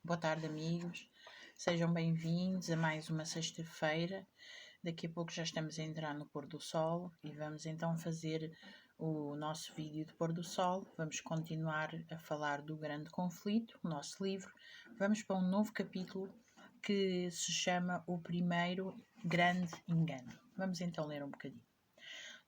Boa tarde, amigos. Sejam bem-vindos a mais uma sexta-feira. Daqui a pouco já estamos a entrar no pôr do sol e vamos então fazer o nosso vídeo de pôr do sol. Vamos continuar a falar do grande conflito, o nosso livro. Vamos para um novo capítulo que se chama O Primeiro Grande Engano. Vamos então ler um bocadinho.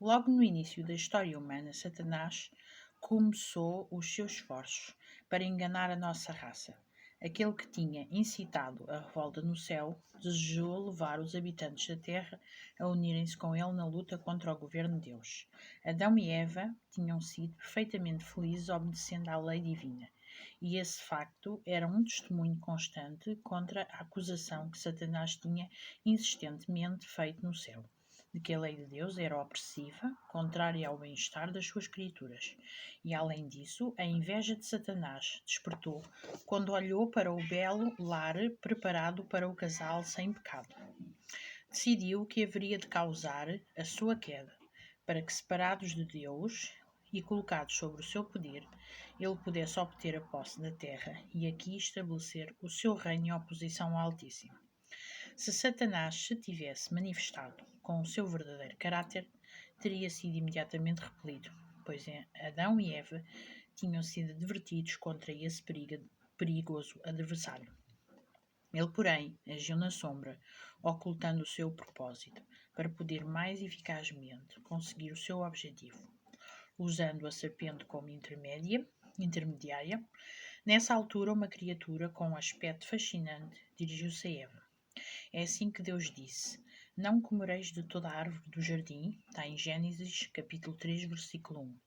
Logo no início da história humana, Satanás começou os seus esforços para enganar a nossa raça. Aquele que tinha incitado a revolta no céu desejou levar os habitantes da terra a unirem-se com ele na luta contra o governo de Deus. Adão e Eva tinham sido perfeitamente felizes obedecendo à lei divina, e esse facto era um testemunho constante contra a acusação que Satanás tinha insistentemente feito no céu, de que a lei de Deus era opressiva, contrária ao bem-estar das suas criaturas. E, além disso, a inveja de Satanás despertou quando olhou para o belo lar preparado para o casal sem pecado. Decidiu que haveria de causar a sua queda, para que, separados de Deus e colocados sobre o seu poder, ele pudesse obter a posse da terra e aqui estabelecer o seu reino em oposição ao Altíssimo. Se Satanás se tivesse manifestado com o seu verdadeiro caráter, teria sido imediatamente repelido, pois Adão e Eva tinham sido advertidos contra esse perigoso adversário. Ele, porém, agiu na sombra, ocultando o seu propósito, para poder mais eficazmente conseguir o seu objetivo. Usando a serpente como intermediária, nessa altura uma criatura com um aspecto fascinante dirigiu-se a Eva. É assim que Deus disse: Não comereis de toda a árvore do jardim. Está em Gênesis, capítulo 3, versículo 1.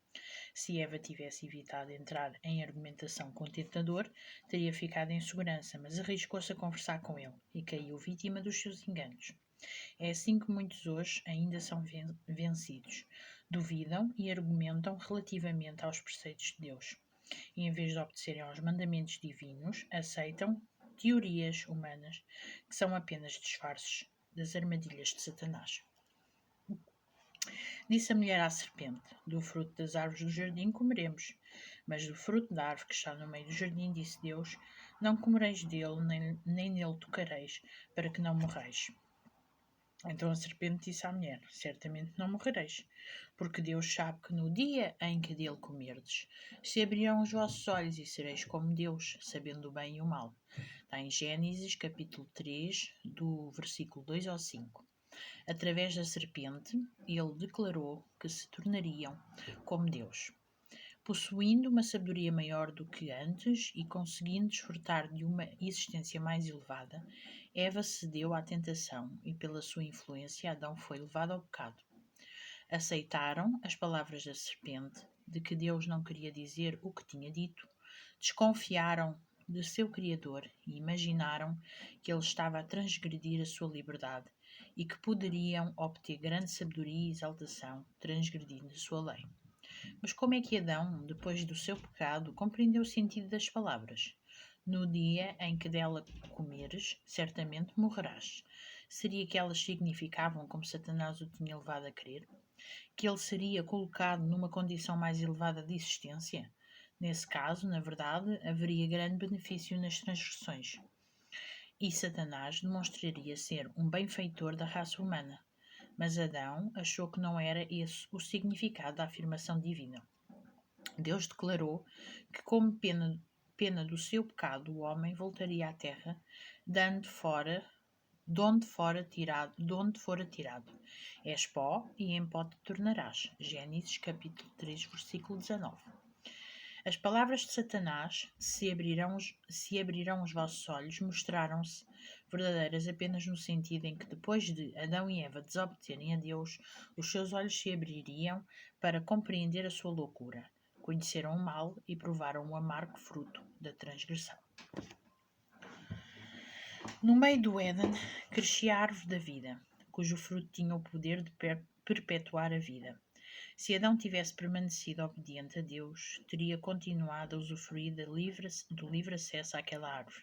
Se Eva tivesse evitado entrar em argumentação com o tentador, teria ficado em segurança, mas arriscou-se a conversar com ele e caiu vítima dos seus enganos. É assim que muitos hoje ainda são vencidos. Duvidam e argumentam relativamente aos preceitos de Deus. E, em vez de obedecerem aos mandamentos divinos, aceitam teorias humanas que são apenas disfarces das armadilhas de Satanás. Disse a mulher à serpente: Do fruto das árvores do jardim comeremos, mas do fruto da árvore que está no meio do jardim, disse Deus: Não comereis dele, nem nele tocareis, para que não morrais. Então a serpente disse à mulher: Certamente não morrereis, porque Deus sabe que no dia em que dele comerdes, se abrirão os vossos olhos e sereis como Deus, sabendo o bem e o mal. Está em Gênesis, capítulo 3, do versículo 2 ao 5. Através da serpente, ele declarou que se tornariam como Deus. Possuindo uma sabedoria maior do que antes e conseguindo desfrutar de uma existência mais elevada, Eva cedeu à tentação e, pela sua influência, Adão foi levado ao pecado. Aceitaram as palavras da serpente, de que Deus não queria dizer o que tinha dito, desconfiaram de seu Criador e imaginaram que ele estava a transgredir a sua liberdade e que poderiam obter grande sabedoria e exaltação transgredindo a sua lei. Mas como é que Adão, depois do seu pecado, compreendeu o sentido das palavras? No dia em que dela comeres, certamente morrerás. Seria que elas significavam, como Satanás o tinha levado a crer, que ele seria colocado numa condição mais elevada de existência? Nesse caso, na verdade, haveria grande benefício nas transgressões. E Satanás demonstraria ser um benfeitor da raça humana. Mas Adão achou que não era esse o significado da afirmação divina. Deus declarou que, como pena do seu pecado, o homem voltaria à terra, de onde fora tirado. És pó e em pó te tornarás. Gênesis capítulo 3, versículo 19. As palavras de Satanás, se abrirão os vossos olhos, mostraram-se verdadeiras apenas no sentido em que, depois de Adão e Eva desobedecerem a Deus, os seus olhos se abririam para compreender a sua loucura. Conheceram o mal e provaram o amargo fruto da transgressão. No meio do Éden crescia a árvore da vida, cujo fruto tinha o poder de perpetuar a vida. Se Adão tivesse permanecido obediente a Deus, teria continuado a usufruir do livre acesso àquela árvore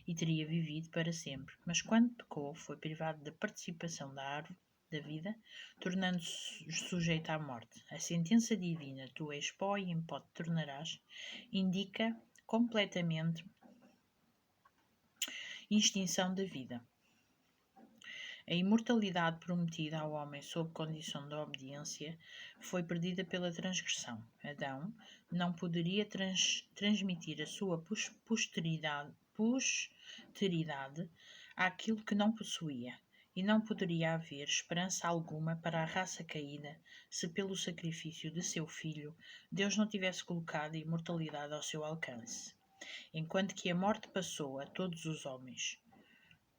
e teria vivido para sempre. Mas quando pecou, foi privado da participação da árvore da vida, tornando-se sujeito à morte. A sentença divina, tu és pó e em pó te tornarás, indica completamente extinção da vida. A imortalidade prometida ao homem sob condição de obediência foi perdida pela transgressão. Adão não poderia transmitir a sua posteridade àquilo que não possuía, e não poderia haver esperança alguma para a raça caída se pelo sacrifício de seu filho Deus não tivesse colocado a imortalidade ao seu alcance. Enquanto que a morte passou a todos os homens,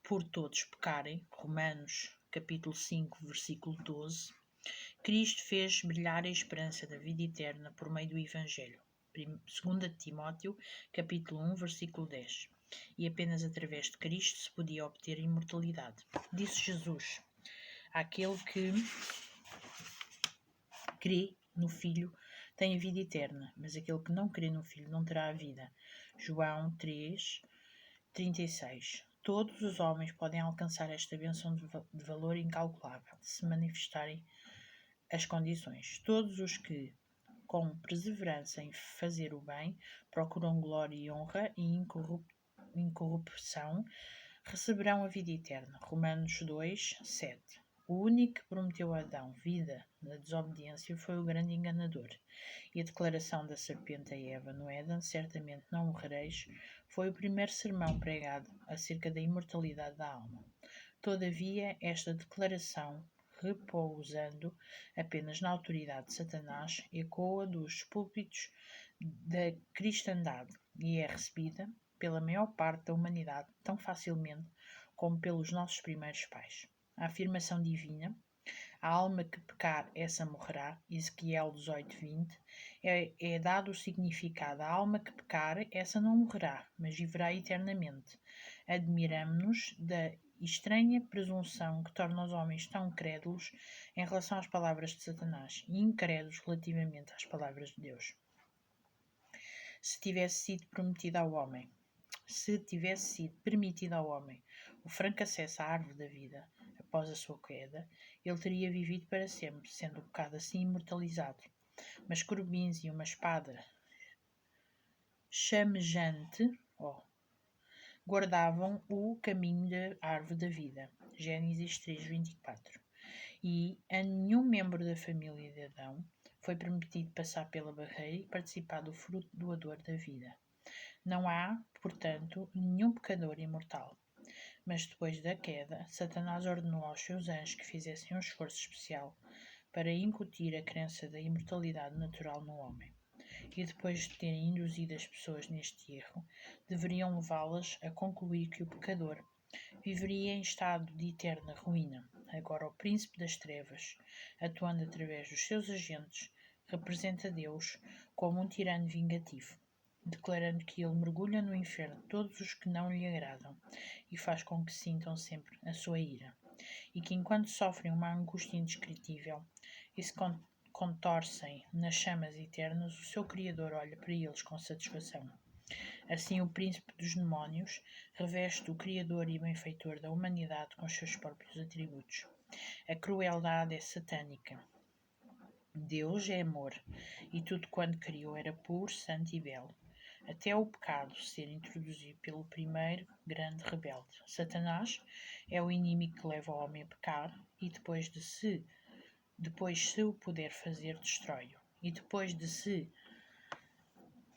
por todos pecarem, Romanos capítulo 5, versículo 12, Cristo fez brilhar a esperança da vida eterna por meio do Evangelho. 2 Timóteo capítulo 1, versículo 10. E apenas através de Cristo se podia obter a imortalidade. Disse Jesus: aquele que crê no Filho tem a vida eterna, mas aquele que não crê no Filho não terá a vida. João 3, 36. Todos os homens podem alcançar esta bênção de valor incalculável, se manifestarem as condições. Todos os que, com perseverança em fazer o bem, procuram glória e honra e incorrupção, receberão a vida eterna. Romanos 2, 7. O único que prometeu a Adão vida na desobediência foi o grande enganador. E a declaração da serpente a Eva no Éden, certamente não morrereis, foi o primeiro sermão pregado acerca da imortalidade da alma. Todavia, esta declaração, repousando apenas na autoridade de Satanás, ecoa dos púlpitos da cristandade e é recebida pela maior parte da humanidade tão facilmente como pelos nossos primeiros pais. A afirmação divina, a alma que pecar, essa morrerá, Ezequiel 18, 20, é dado o significado, a alma que pecar, essa não morrerá, mas viverá eternamente. Admiramo-nos da estranha presunção que torna os homens tão crédulos em relação às palavras de Satanás e incrédulos relativamente às palavras de Deus. Se tivesse sido permitido ao homem o franco acesso à árvore da vida após a sua queda, ele teria vivido para sempre, sendo o pecado assim imortalizado. Mas querubins e uma espada chamejante guardavam o caminho da árvore da vida. Gênesis 3:24. E a nenhum membro da família de Adão foi permitido passar pela barreira e participar do fruto doador da vida. Não há, portanto, nenhum pecador imortal. Mas depois da queda, Satanás ordenou aos seus anjos que fizessem um esforço especial para incutir a crença da imortalidade natural no homem. E depois de terem induzido as pessoas neste erro, deveriam levá-las a concluir que o pecador viveria em estado de eterna ruína. Agora o príncipe das trevas, atuando através dos seus agentes, representa Deus como um tirano vingativo, declarando que ele mergulha no inferno todos os que não lhe agradam e faz com que sintam sempre a sua ira, e que enquanto sofrem uma angústia indescritível e se contorcem nas chamas eternas, o seu Criador olha para eles com satisfação. Assim, o príncipe dos demónios reveste o Criador e benfeitor da humanidade com os seus próprios atributos. A crueldade é satânica. Deus é amor, e tudo quanto criou era puro, santo e belo, até o pecado ser introduzido pelo primeiro grande rebelde. Satanás é o inimigo que leva o homem a pecar, e depois, se o puder fazer, destrói-o. E depois de se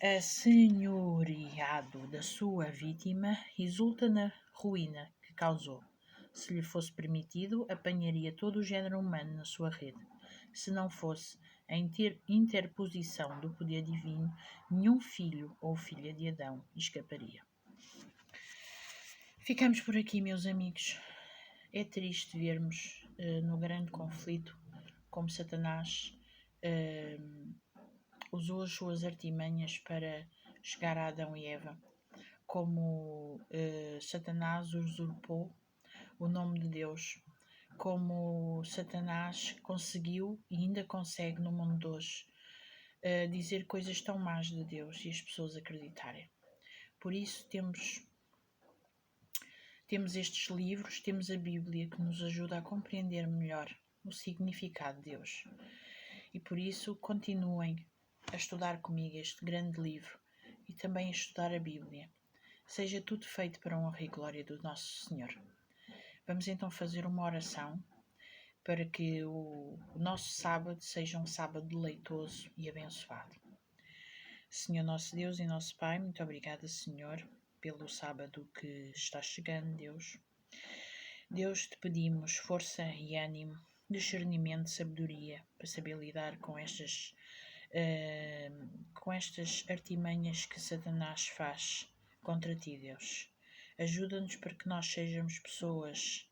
assenhoreado da sua vítima, exulta na ruína que causou. Se lhe fosse permitido, apanharia todo o género humano na sua rede. Se não fosse a interposição do poder divino, nenhum filho ou filha de Adão escaparia. Ficamos por aqui, meus amigos. É triste vermos no grande conflito como Satanás usou as suas artimanhas para chegar a Adão e Eva, como Satanás usurpou o nome de Deus, como Satanás conseguiu e ainda consegue no mundo de hoje dizer coisas tão más de Deus e as pessoas acreditarem. Por isso temos estes livros, temos a Bíblia que nos ajuda a compreender melhor o significado de Deus. E por isso continuem a estudar comigo este grande livro e também a estudar a Bíblia. Seja tudo feito para a honra e glória do nosso Senhor. Vamos então fazer uma oração para que o nosso sábado seja um sábado deleitoso e abençoado. Senhor nosso Deus e nosso Pai, muito obrigada, Senhor, pelo sábado que está chegando, Deus. Deus, te pedimos força e ânimo, discernimento, sabedoria para saber lidar com estas artimanhas que Satanás faz contra ti, Deus. Ajuda-nos para que nós sejamos pessoas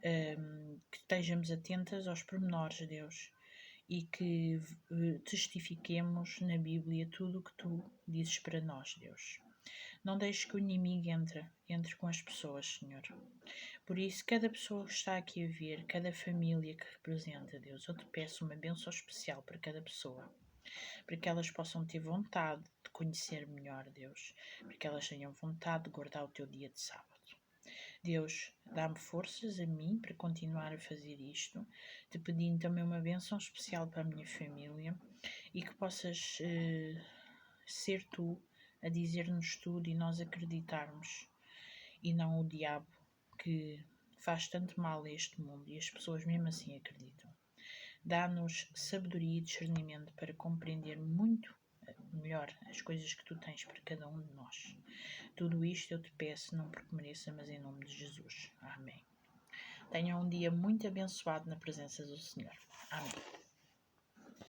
que estejamos atentas aos pormenores, Deus, e que testifiquemos na Bíblia tudo o que tu dizes para nós, Deus. Não deixes que o inimigo entre com as pessoas, Senhor. Por isso, cada pessoa que está aqui a ver, cada família que representa, Deus, eu te peço uma bênção especial para cada pessoa, para que elas possam ter vontade de conhecer melhor, Deus, para que elas tenham vontade de guardar o teu dia de sábado. Deus, dá-me forças a mim para continuar a fazer isto, te pedindo também uma bênção especial para a minha família e que possas ser tu a dizer-nos tudo e nós acreditarmos, e não o diabo que faz tanto mal a este mundo e as pessoas mesmo assim acreditam. Dá-nos sabedoria e discernimento para compreender muito melhor as coisas que tu tens para cada um de nós. Tudo isto eu te peço, não porque mereça, mas em nome de Jesus. Amém. Tenham um dia muito abençoado na presença do Senhor. Amém.